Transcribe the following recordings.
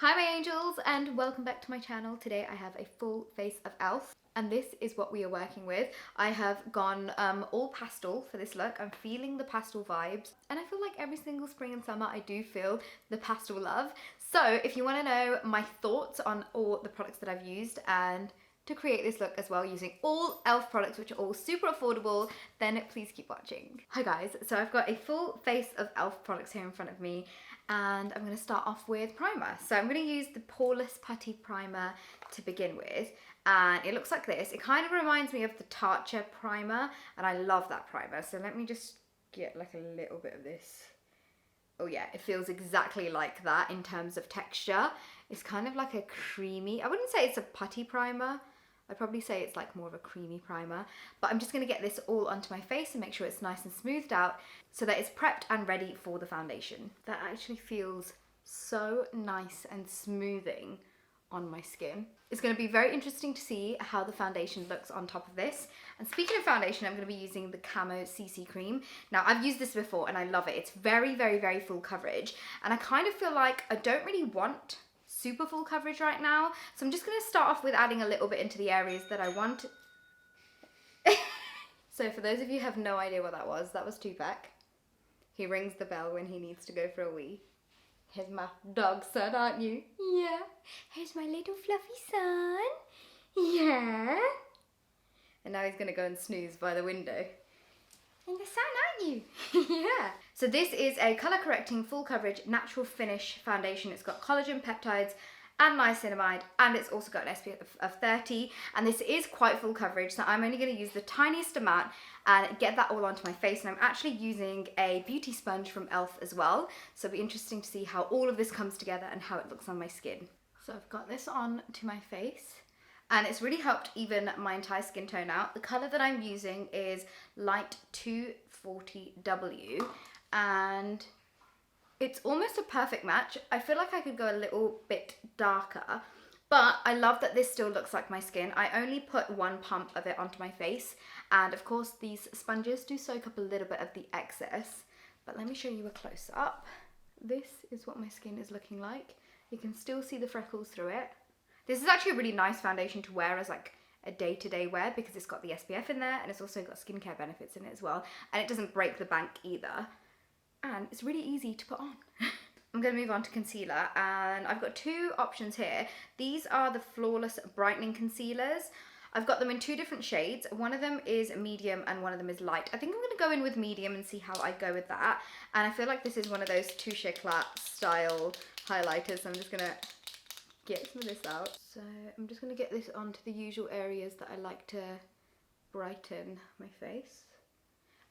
Hi my angels and welcome back to my channel. Today I have a full face of elf and this is what we are working with. I have gone all pastel for this look. I'm feeling the pastel vibes and I feel like every single spring and summer I do feel the pastel love. So if you want to know my thoughts on all the products that I've used and to create this look as well using all elf products which are all super affordable, then please keep watching. Hi guys, so I've got a full face of elf products here in front of me and I'm going to start off with primer. So I'm going to use the Poreless Putty Primer to begin with and it looks like this. It kind of reminds me of the Tatcha primer and I love that primer. So let me just get like a little bit of this. Oh yeah, it feels exactly like that in terms of texture. It's kind of like a creamy, I wouldn't say it's a putty primer. I'd probably say it's like more of a creamy primer, but I'm just going to get this all onto my face and make sure it's nice and smoothed out so that it's prepped and ready for the foundation. That actually feels so nice and smoothing on my skin. It's going to be very interesting to see how the foundation looks on top of this. And speaking of foundation, I'm going to be using the Camo CC cream. Now I've used this before and I love it. It's very, very, very full coverage. And I kind of feel like I don't really want super full coverage right now. So I'm just going to start off with adding a little bit into the areas that I want. So for those of you who have no idea what that was Tupac. He rings the bell when he needs to go for a wee. Here's my dog son, aren't you? Yeah. Here's my little fluffy son. Yeah. And now he's going to go and snooze by the window. And the sun, aren't you? Yeah. So this is a colour correcting full coverage natural finish foundation. It's got collagen peptides and niacinamide and it's also got an SPF of 30 and this is quite full coverage, so I'm only going to use the tiniest amount and get that all onto my face. And I'm actually using a beauty sponge from Elf as well, so it'll be interesting to see how all of this comes together and how it looks on my skin. So I've got this on to my face and it's really helped even my entire skin tone out. The colour that I'm using is light 240W and it's almost a perfect match. I feel like I could go a little bit darker, but I love that this still looks like my skin. I only put one pump of it onto my face and of course these sponges do soak up a little bit of the excess, but let me show you a close up. This is what my skin is looking like. You can still see the freckles through it. This is actually a really nice foundation to wear as like a day-to-day wear because it's got the SPF in there and it's also got skincare benefits in it as well. And it doesn't break the bank either. And it's really easy to put on. I'm going to move on to concealer and I've got two options here. These are the Flawless Brightening Concealers. I've got them in two different shades. One of them is medium and one of them is light. I think I'm going to go in with medium and see how I go with that. And I feel like this is one of those touche éclat style highlighters. So I'm just going to get some of this out. So I'm just going to get this onto the usual areas that I like to brighten my face.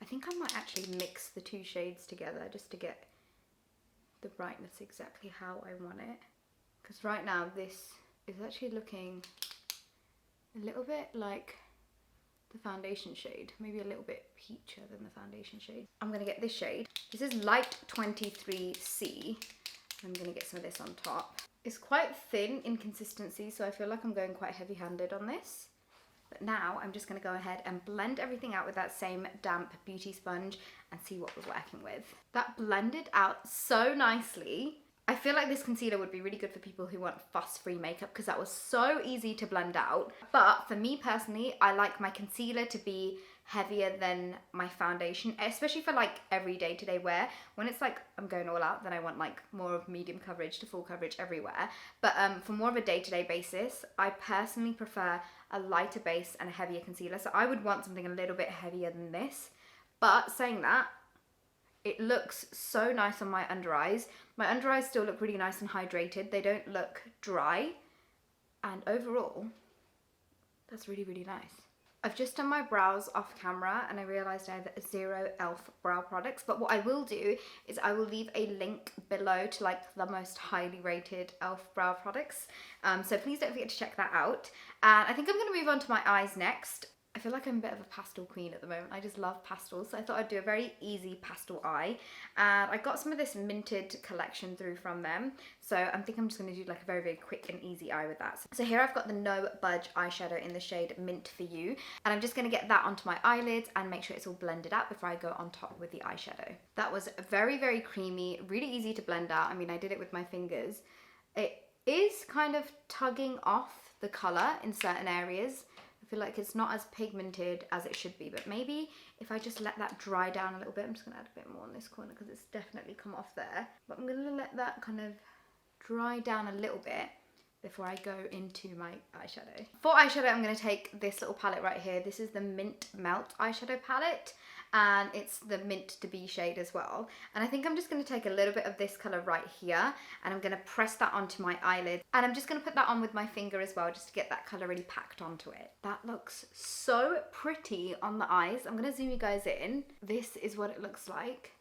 I think I might actually mix the two shades together just to get the brightness exactly how I want it. Because right now this is actually looking a little bit like the foundation shade, maybe a little bit peachier than the foundation shade. I'm going to get this shade. This is Light 23C. I'm going to get some of this on top. It's quite thin in consistency, so I feel like I'm going quite heavy-handed on this. But now I'm just going to go ahead and blend everything out with that same damp beauty sponge and see what we're working with. That blended out so nicely. I feel like this concealer would be really good for people who want fuss-free makeup because that was so easy to blend out. But for me personally, I like my concealer to be heavier than my foundation, especially for like every day-to-day wear. When it's like I'm going all out, then I want like more of medium coverage to full coverage everywhere. But for more of a day-to-day basis, I personally prefer a lighter base and a heavier concealer. So I would want something a little bit heavier than this. But saying that, it looks so nice on my under eyes. My under eyes still look really nice and hydrated. They don't look dry. And overall, that's really, really nice. I've just done my brows off camera and I realised I have 0 elf brow products, but what I will do is I will leave a link below to like the most highly rated elf brow products, so please don't forget to check that out. And I think I'm going to move on to my eyes next. I feel like I'm a bit of a pastel queen at the moment. I just love pastels, so I thought I'd do a very easy pastel eye. And I got some of this minted collection through from them, so I think I'm just going to do like a very, very quick and easy eye with that. So here I've got the No Budge eyeshadow in the shade Mint For You, and I'm just going to get that onto my eyelids and make sure it's all blended out before I go on top with the eyeshadow. That was very, very creamy, really easy to blend out. I mean, I did it with my fingers. It is kind of tugging off the colour in certain areas. I feel like it's not as pigmented as it should be, but maybe if I just let that dry down a little bit, I'm just going to add a bit more on this corner because it's definitely come off there. But I'm going to let that kind of dry down a little bit before I go into my eyeshadow. For eyeshadow, I'm going to take this little palette right here. This is the Mint Melt eyeshadow palette, and it's the Mint to Be shade as well. And I think I'm just going to take a little bit of this colour right here, and I'm going to press that onto my eyelid. And I'm just going to put that on with my finger as well, just to get that colour really packed onto it. That looks so pretty on the eyes. I'm going to zoom you guys in. This is what it looks like.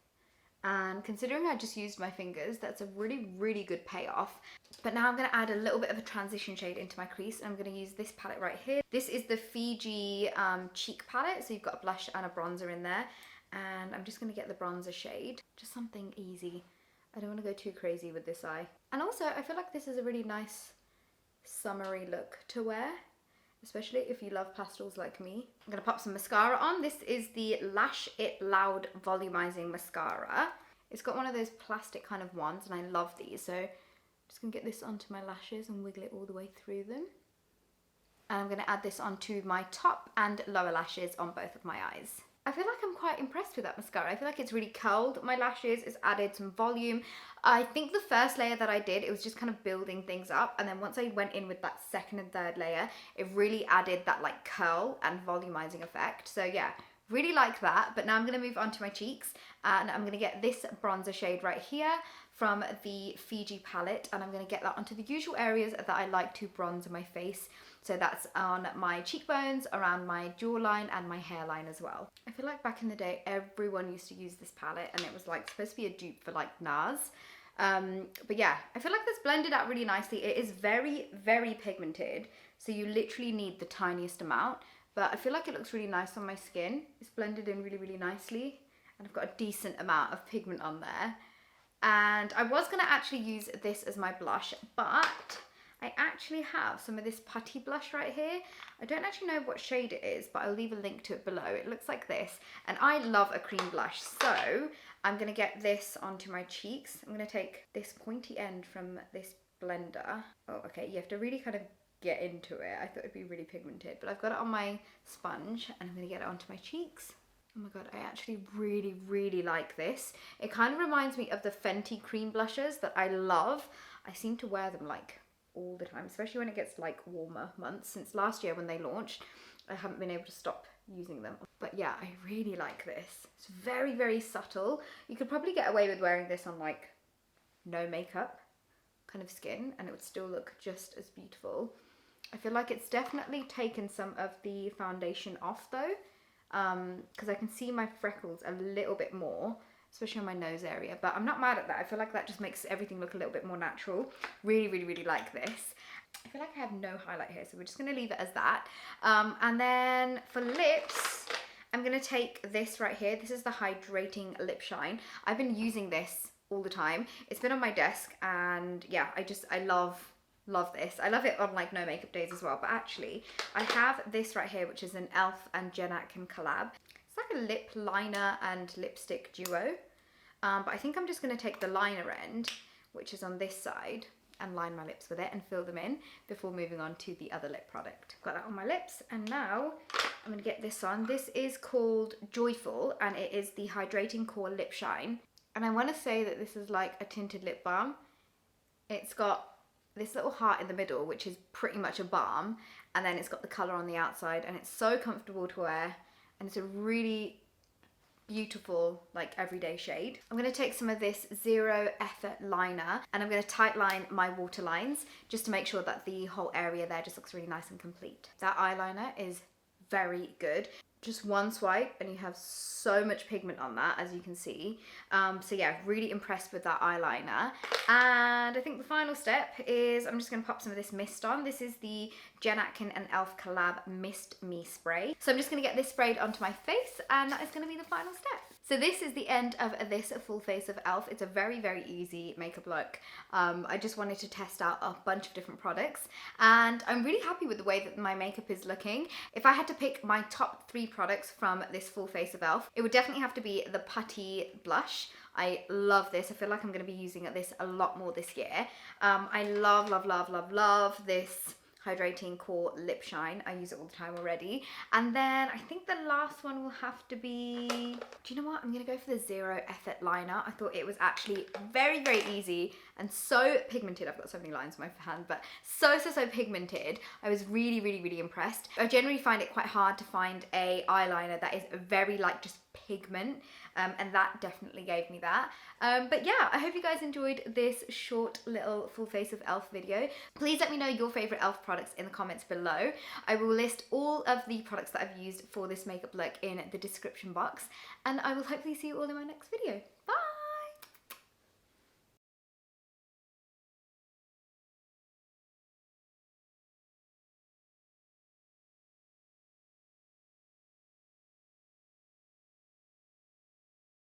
And considering I just used my fingers, that's a really, really good payoff. But now I'm going to add a little bit of a transition shade into my crease. And I'm going to use this palette right here. This is the Fiji cheek palette. So you've got a blush and a bronzer in there. And I'm just going to get the bronzer shade. Just something easy. I don't want to go too crazy with this eye. And also, I feel like this is a really nice summery look to wear, especially if you love pastels like me. I'm going to pop some mascara on. This is the Lash It Loud Volumizing Mascara. It's got one of those plastic kind of ones, and I love these. So I'm just going to get this onto my lashes and wiggle it all the way through them. And I'm going to add this onto my top and lower lashes on both of my eyes. I feel like I'm quite impressed with that mascara. I feel like it's really curled my lashes, it's added some volume. I think the first layer that I did, it was just kind of building things up, and then once I went in with that second and third layer, it really added that like curl and volumizing effect. So yeah, really like that. But now I'm going to move on to my cheeks, and I'm going to get this bronzer shade right here from the Fiji palette, and I'm going to get that onto the usual areas that I like to bronze my face. So that's on my cheekbones, around my jawline, and my hairline as well. I feel like back in the day, everyone used to use this palette, and it was like supposed to be a dupe for like NARS. But yeah, I feel like this blended out really nicely. It is very, very pigmented, so you literally need the tiniest amount, but I feel like it looks really nice on my skin. It's blended in really, really nicely, and I've got a decent amount of pigment on there. And I was going to actually use this as my blush, but I actually have some of this putty blush right here. I don't actually know what shade it is, but I'll leave a link to it below. It looks like this, and I love a cream blush, so I'm going to get this onto my cheeks. I'm going to take this pointy end from this blender. Oh, okay, you have to really kind of get into it. I thought it'd be really pigmented, but I've got it on my sponge, and I'm going to get it onto my cheeks. Oh my god, I actually really, really like this. It kind of reminds me of the Fenty cream blushes that I love. I seem to wear them like all the time, especially when it gets like warmer months. Since last year when they launched, I haven't been able to stop using them. But yeah, I really like this. It's very, very subtle. You could probably get away with wearing this on like no makeup kind of skin, and it would still look just as beautiful. I feel like it's definitely taken some of the foundation off though, because I can see my freckles a little bit more, especially on my nose area, but I'm not mad at that. I feel like that just makes everything look a little bit more natural. Really, really, really like this. I feel like I have no highlight here, so we're just going to leave it as that. And then for lips, I'm going to take this right here. This is the Hydrating Lip Shine. I've been using this all the time. It's been on my desk, and yeah, I love this. I love it on like no makeup days as well, but actually I have this right here, which is an e.l.f. and Jen Atkin collab. It's like a lip liner and lipstick duo, but I think I'm just going to take the liner end, which is on this side, and line my lips with it and fill them in before moving on to the other lip product. Got that on my lips, and now I'm going to get this on. This is called Joyful, and it is the Hydrating Core Lip Shine, and I want to say that this is like a tinted lip balm. It's got this little heart in the middle, which is pretty much a balm, and then it's got the colour on the outside, and it's so comfortable to wear, and it's a really beautiful like everyday shade. I'm going to take some of this Zero Effort liner, and I'm going to tight line my waterlines just to make sure that the whole area there just looks really nice and complete. That eyeliner is very good. Just one swipe and you have so much pigment on that, as you can see. So yeah, really impressed with that eyeliner. And I think the final step is I'm just going to pop some of this mist on. This is the Jen Atkin and e.l.f. collab Mist Me Spray. So I'm just going to get this sprayed onto my face, and that is going to be the final step. So this is the end of this full face of e.l.f. It's a very, very easy makeup look. I just wanted to test out a bunch of different products, and I'm really happy with the way that my makeup is looking. If I had to pick my top 3 products from this full face of e.l.f., it would definitely have to be the Putty blush. I love this. I feel like I'm going to be using this a lot more this year. I love, love, love, love, love this hydrating core lip shine. I use it all the time already. And then I think the last one will have to be, do you know what? I'm gonna go for the Zero Effort liner. I thought it was actually very, very easy and so pigmented. I've got so many lines on my hand, but so pigmented. I was really, really, really impressed. I generally find it quite hard to find a eyeliner that is very like just pigment, and that definitely gave me that. But yeah, I hope you guys enjoyed this short little full face of e.l.f. video. Please let me know your favourite e.l.f. products in the comments below. I will list all of the products that I've used for this makeup look in the description box, and I will hopefully see you all in my next video. Bye!